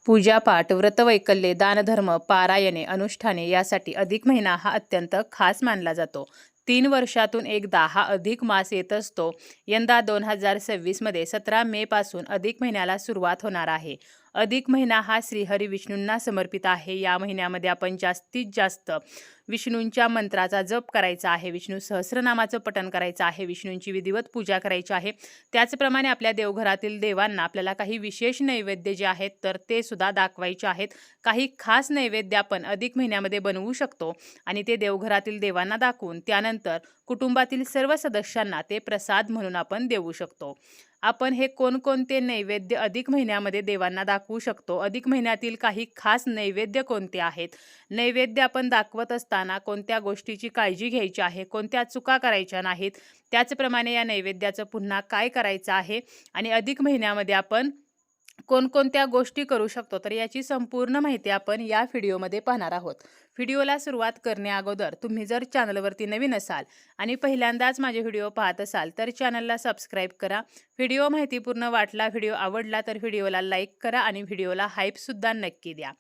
पूजापाठ, व्रतवैकल्ये, दानधर्म, पारायणे, अनुष्ठाने यासाठी अधिक महिना हा अत्यंत खास मानला जातो. 3 वर्षातून एकदा हा अधिक मास येत असतो. यंदा 2026 मध्ये 17 मे पासून अधिक महिन्याला सुरुवात होणार आहे. अधिक महिना हा श्रीहरी विष्णूंना समर्पित आहे. या महिन्यामध्ये आपण जास्तीत जास्त विष्णूंच्या मंत्राचा जप करायचा आहे, विष्णू सहस्रनामाचं पठण करायचं आहे, विष्णूंची विधिवत पूजा करायची आहे. त्याचप्रमाणे आपल्या देवघरातील देवांना आपल्याला काही विशेष नैवेद्य जे आहेत तर ते सुद्धा दाखवायचे आहेत. काही खास नैवेद्य आपण अधिक महिन्यामध्ये बनवू शकतो आणि ते देवघरातील देवांना दाखवून त्यानंतर कुटुंबातील सर्व सदस्यांना ते प्रसाद म्हणून आपण देऊ शकतो. आपण हे कोणकोणते नैवेद्य अधिक महिन्यामध्ये देवांना दाखवू शकतो, अधिक महिन्यातील काही खास नैवेद्य कोणते आहेत, नैवेद्य आपण दाखवत असताना कोणत्या गोष्टीची काळजी घ्यायची आहे, कोणत्या चुका करायच्या नाहीत, त्याचप्रमाणे या नैवेद्याचं पुन्हा काय करायचं आहे आणि अधिक महिन्यामध्ये आपण कोणकोणत्या गोष्टी करू शकतो, तर याची संपूर्ण माहिती आपण या व्हिडिओमध्ये पाहणार आहोत. व्हिडिओला सुरुवात करण्या अगोदर तुम्ही जर चॅनलवरती नवीन असाल आणि पहिल्यांदाच माझे व्हिडिओ पाहत असाल तर चॅनलला सबस्क्राईब करा. व्हिडिओ माहितीपूर्ण वाटला, व्हिडिओ आवडला तर व्हिडिओला लाईक करा आणि व्हिडिओला हाईपसुद्धा नक्की द्या.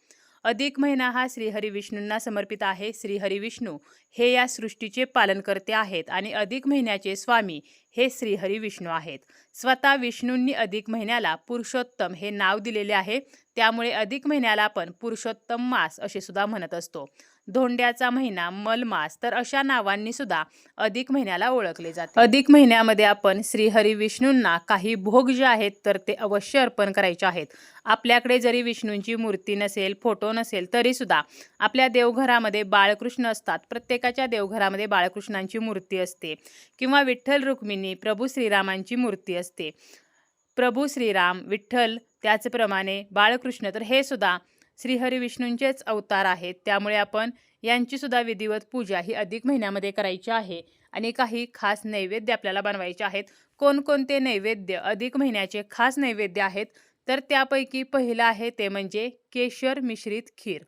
अधिक महिना हा श्रीहरी विष्णूंना समर्पित आहे. श्रीहरी विष्णू हे या सृष्टीचे पालनकर्ते आहेत आणि अधिक महिन्याचे स्वामी हे श्रीहरी विष्णू आहेत. स्वतः विष्णूंनी अधिक महिन्याला पुरुषोत्तम हे नाव दिलेले आहे. त्यामुळे अधिक महिन्याला आपण पुरुषोत्तम मास असे सुद्धा म्हणत असतो. धोंड्याचा महिना, मलमास, तर अशा नावांनी सुद्धा अधिक महिन्याला ओळखले जाते. अधिक महिन्यामध्ये आपण श्रीहरी विष्णूंना काही भोग जे आहेत तर ते अवश्य अर्पण करायचे आहेत. आपल्याकडे जरी विष्णूंची मूर्ती नसेल, फोटो नसेल, तरी सुद्धा आपल्या देवघरामध्ये बाळकृष्ण असतात. प्रत्येकाच्या देवघरामध्ये बाळकृष्णांची मूर्ती असते किंवा विठ्ठल रुक्मिणी, प्रभू श्रीरामांची मूर्ती असते. प्रभू श्रीराम, विठ्ठल, त्याचप्रमाणे बाळकृष्ण, तर हे सुद्धा श्रीहरी विष्णूंचेच अवतार आहेत. त्यामुळे आपण यांची सुद्धा विधिवत पूजा ही अधिक महिन्यामध्ये करायची आहे आणि काही खास नैवेद्य आपल्याला बनवायचे आहेत. कोणकोणते नैवेद्य अधिक महिन्याचे खास नैवेद्य आहेत, तर त्यापैकी पहिलं आहे ते म्हणजे केशर मिश्रित खीर.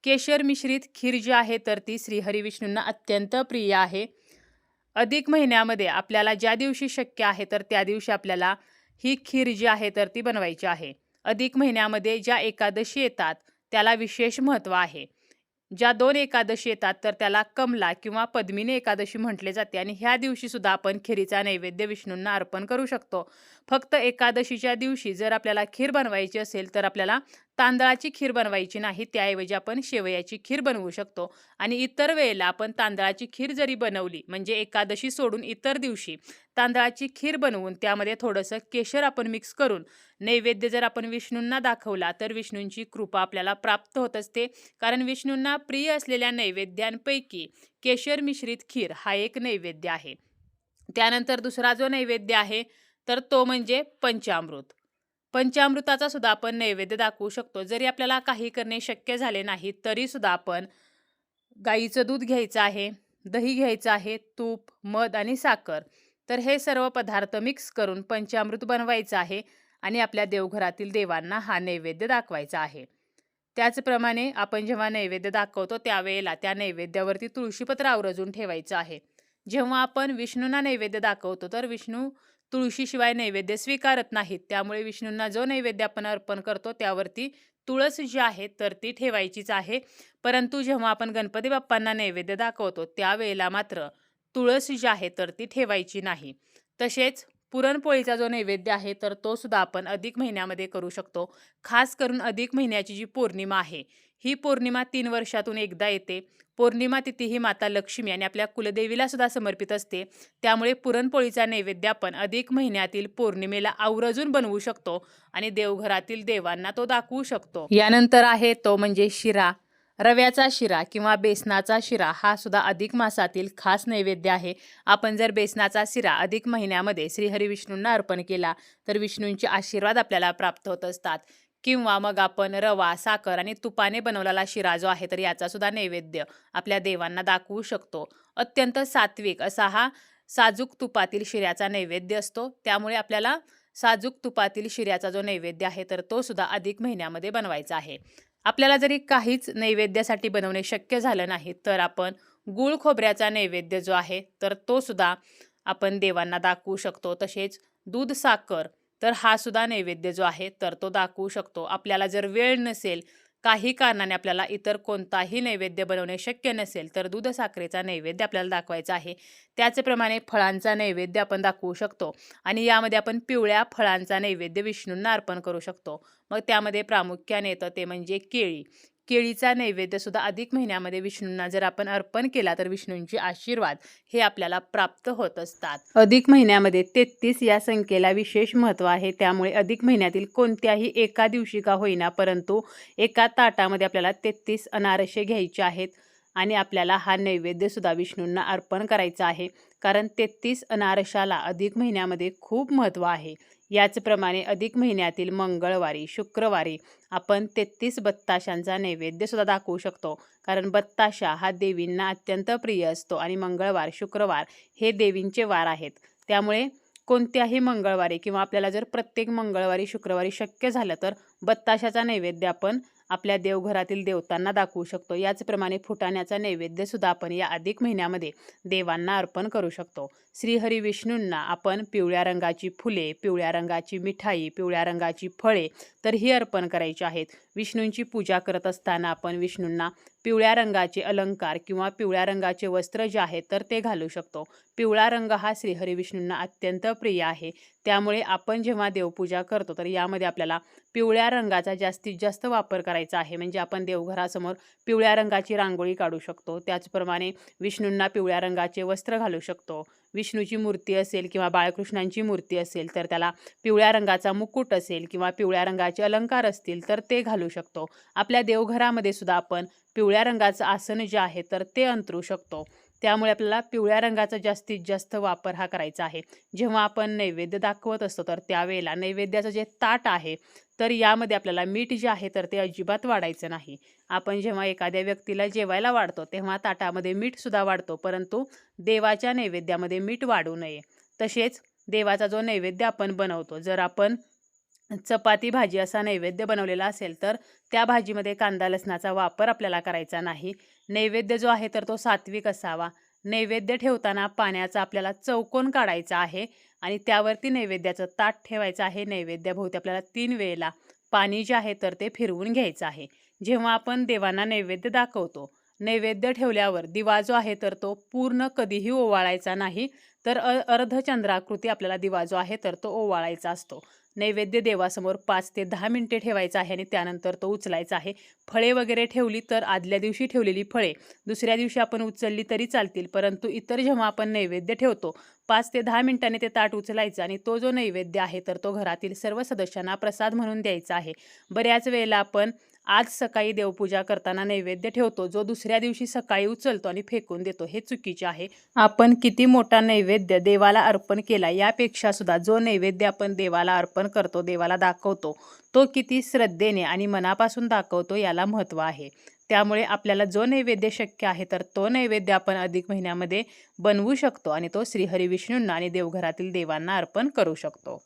केशर मिश्रित खीर जी आहे तर ती श्रीहरी विष्णूंना अत्यंत प्रिय आहे. अधिक महिन्यामध्ये आपल्याला ज्या दिवशी शक्य आहे तर त्या दिवशी आपल्याला ही खीर जी आहे तर ती बनवायची आहे. अधिक महिन्यामध्ये ज्या एकादशी येतात त्याला विशेष महत्त्व आहे. ज्या 2 एकादशी येतात तर त्याला कमला किंवा पद्मिनी एकादशी म्हटले जाते आणि ह्या दिवशी सुद्धा आपण खिरीचा नैवेद्य विष्णूंना अर्पण करू शकतो. फक्त एकादशीच्या दिवशी जर आपल्याला खीर बनवायची असेल तर आपल्याला तांदळाची खीर बनवायची नाही, त्याऐवजी आपण शेवयाची खीर बनवू शकतो. आणि इतर वेळेला आपण तांदळाची खीर जरी बनवली, म्हणजे एकादशी सोडून इतर दिवशी तांदळाची खीर बनवून त्यामध्ये थोडंसं केशर आपण मिक्स करून नैवेद्य जर आपण विष्णूंना दाखवला तर विष्णूंची कृपा आपल्याला प्राप्त होत असते. कारण विष्णूंना प्रिय असलेल्या नैवेद्यांपैकी केशर मिश्रित खीर हा एक नैवेद्य आहे. त्यानंतर दुसरा जो नैवेद्य आहे तर तो म्हणजे पंचामृत. पंचामृताचा सुद्धा आपण नैवेद्य दाखवू शकतो. जरी आपल्याला काही करणे शक्य झाले नाही तरी सुद्धा आपण गाईचं दूध घ्यायचं आहे, दही घ्यायचं आहे, तूप, मध आणि साखर, तर हे सर्व पदार्थ मिक्स करून पंचामृत बनवायचं आहे आणि आपल्या देवघरातील देवांना हा नैवेद्य दाखवायचा आहे. त्याचप्रमाणे आपण जेव्हा नैवेद्य दाखवतो त्यावेळेला त्या नैवेद्यावरती तुळशीपत्र आवर्जून ठेवायचं आहे. जेव्हा आपण विष्णूंना नैवेद्य दाखवतो तर विष्णू तुळशीशिवाय नैवेद्य स्वीकारत नाहीत. त्यामुळे विष्णूंना जो नैवेद्य आपण अर्पण करतो त्यावरती तुळस जी आहे तर ती ठेवायचीच आहे. परंतु जेव्हा आपण गणपती बाप्पांना नैवेद्य दाखवतो त्यावेळेला मात्र तुळस जी आहे तर ती ठेवायची नाही. तसेच पुरणपोळीचा जो नैवेद्य आहे तर तो सुद्धा आपण अधिक महिन्यामध्ये करू शकतो. खास करून अधिक महिन्याची जी पौर्णिमा आहे ही पौर्णिमा 3 वर्षातून एकदा येते. पौर्णिमा तिथी ही माता लक्ष्मी आणि आपल्या कुलदेवीला सुद्धा समर्पित असते. त्यामुळे पुरणपोळीचा नैवेद्य आपण अधिक महिन्यातील पौर्णिमेला आवर्जून बनवू शकतो आणि देवघरातील देवांना तो दाखवू शकतो. यानंतर आहे तो म्हणजे शिरा. रव्याचा शिरा किंवा बेसनाचा शिरा हा सुद्धा अधिक मासातील खास नैवेद्य आहे. आपण जर बेसनाचा शिरा अधिक महिन्यामध्ये श्रीहरी विष्णूंना अर्पण केला तर विष्णूंचे आशीर्वाद आपल्याला प्राप्त होत असतात. किंवा मग आपण रवा, साखर आणि तुपाने बनवलेला शिरा जो आहे तर याचा सुद्धा नैवेद्य आपल्या देवांना दाखवू शकतो. अत्यंत सात्विक असा हा साजूक तुपातील शिऱ्याचा नैवेद्य असतो. त्यामुळे आपल्याला साजूक तुपातील शिऱ्याचा जो नैवेद्य आहे तर तो सुद्धा अधिक महिन्यामध्ये बनवायचा आहे. आपल्याला जरी काहीच नैवेद्यासाठी बनवणे शक्य झालं नाही तर आपण गूळ खोबऱ्याचा नैवेद्य जो आहे तर तो सुद्धा आपण देवांना दाखवू शकतो. तसेच दूध, साखर तर हा सुद्धा नैवेद्य जो आहे तर तो दाखवू शकतो. आपल्याला जर वेळ नसेल, काही कारणाने आपल्याला इतर कोणताही नैवेद्य बनवणे शक्य नसेल, तर दूध साखरेचा नैवेद्य आपल्याला दाखवायचा आहे. त्याचप्रमाणे फळांचा नैवेद्य आपण दाखवू शकतो आणि यामध्ये आपण पिवळ्या फळांचा नैवेद्य विष्णूंना अर्पण करू शकतो. मग त्यामध्ये प्रामुख्याने येतं ते म्हणजे केळी. केळीचा नैवेद्य सुद्धा अधिक महिन्यामध्ये विष्णूंना जर आपण अर्पण केला तर विष्णूंचे आशीर्वाद हे आपल्याला प्राप्त होत असतात. अधिक महिन्यामध्ये 33 या संख्येला विशेष महत्त्व आहे. त्यामुळे अधिक महिन्यातील कोणत्याही एका दिवशी का होईना, परंतु एका ताटामध्ये आपल्याला 33 अनारसे घ्यायचे आहेत आणि आपल्याला हा नैवेद्य सुद्धा विष्णूंना अर्पण करायचा आहे. कारण 33 अनारशाला अधिक महिन्यामध्ये खूप महत्त्व आहे. याचप्रमाणे अधिक महिन्यातील मंगळवारी, शुक्रवारी आपण 33 बत्ताशांचा नैवेद्य सुद्धा दाखवू शकतो. कारण बत्ताशा हा देवींना अत्यंत प्रिय असतो आणि मंगळवार, शुक्रवार हे देवींचे वार आहेत. त्यामुळे कोणत्याही मंगळवारी किंवा आपल्याला जर प्रत्येक मंगळवारी, शुक्रवारी शक्य झालं तर बत्ताशाचा नैवेद्य आपण आपल्या देवघरातील देवतांना दाखवू शकतो. याचप्रमाणे फुटाण्याचा नैवेद्य सुद्धा आपण या अधिक महिन्यामध्ये देवांना अर्पण करू शकतो. श्रीहरी विष्णूंना आपण पिवळ्या रंगाची फुले, पिवळ्या रंगाची मिठाई, पिवळ्या रंगाची फळे तर ही अर्पण करायची आहेत. विष्णूंची पूजा करत असताना आपण विष्णूंना पिवळ्या रंगाचे अलंकार किंवा पिवळ्या रंगाचे वस्त्र जे आहेत तर ते घालू शकतो. पिवळा रंग हा श्रीहरी विष्णूंना अत्यंत प्रिय आहे. त्यामुळे आपण जेव्हा देवपूजा करतो तर यामध्ये आपल्याला पिवळ्या रंगाचा जास्तीत जास्त वापर करायचा आहे. म्हणजे आपण देवघरासमोर पिवळ्या रंगाची रांगोळी काढू शकतो. त्याचप्रमाणे विष्णूंना पिवळ्या रंगाचे वस्त्र घालू शकतो. विष्णूची मूर्ती असेल किंवा बाळकृष्णांची मूर्ती असेल तर त्याला पिवळ्या रंगाचा मुकुट असेल किंवा पिवळ्या रंगाचे अलंकार असतील तर ते घालू शकतो. आपल्या देवघरामध्ये सुद्धा आपण पिवळ्या रंगाचं आसन जे आहे तर ते अंतरू शकतो. त्यामुळे आपल्याला पिवळ्या रंगाचा जास्तीत जास्त वापर हा करायचा आहे. जेव्हा आपण नैवेद्य दाखवत असतो तर त्यावेळेला नैवेद्याचं जे ताट आहे तर यामध्ये आपल्याला मीठ जे आहे तर ते अजिबात वाढायचं नाही. आपण जेव्हा एखाद्या व्यक्तीला जेवायला वाढतो तेव्हा ताटामध्ये मीठ सुद्धा वाढतो, परंतु देवाच्या नैवेद्यामध्ये मीठ वाढू नये. तसेच देवाचा जो नैवेद्य आपण बनवतो, जर आपण चपाती भाजी असा नैवेद्य बनवलेला असेल तर त्या भाजीमध्ये कांदा लसणाचा वापर आपल्याला करायचा नाही. नैवेद्य जो आहे तर तो सात्विक असावा. नैवेद्य ठेवताना पाण्याचा आपल्याला चौकोन काढायचा आहे आणि त्यावरती नैवेद्याचं ताट ठेवायचं आहे. नैवेद्याभोवती आपल्याला 3 वेळेला पाणी जे आहे तर ते फिरवून घ्यायचं आहे. जेव्हा आपण देवांना नैवेद्य दाखवतो, नैवेद्य ठेवल्यावर दिवा जो आहे तर तो पूर्ण कधीही ओवाळायचा नाही, तर अर्धचंद्राकृती आपल्याला दिवा जो आहे तर तो ओवाळायचा असतो. नैवेद्य देवासमोर 5 ते 10 मिनिटे ठेवायचा आहे आणि त्यानंतर तो उचलायचा आहे. फळे वगैरे ठेवली तर आदल्या दिवशी ठेवलेली फळे दुसऱ्या दिवशी आपण उचलली तरी चालतील, परंतु इतर जेव्हा आपण नैवेद्य ठेवतो 5 ते 10 मिनिटांनी ते ताट उचलायचं आणि तो जो नैवेद्य आहे तर तो घरातील सर्व सदस्यांना प्रसाद म्हणून द्यायचा आहे. बऱ्याच वेळेला आपण आज सकाळी देवपूजा करताना नैवेद्य ठेवतो, जो दुसऱ्या दिवशी सकाळी उचलतो आणि फेकून देतो. हे चुकीचे आहे. आपण किती मोठा नैवेद्य देवाला अर्पण केला यापेक्षा सुद्धा जो नैवेद्य आपण देवाला अर्पण करतो, देवाला दाखवतो, तो किती श्रद्धेने आणि मनापासून दाखवतो याला महत्त्व आहे. त्यामुळे आपल्याला जो नैवेद्य शक्य आहे तर तो नैवेद्य आपण अधिक महिन्यामध्ये बनवू शकतो आणि तो श्रीहरी विष्णूंना आणि देवघरातील देवांना अर्पण करू शकतो.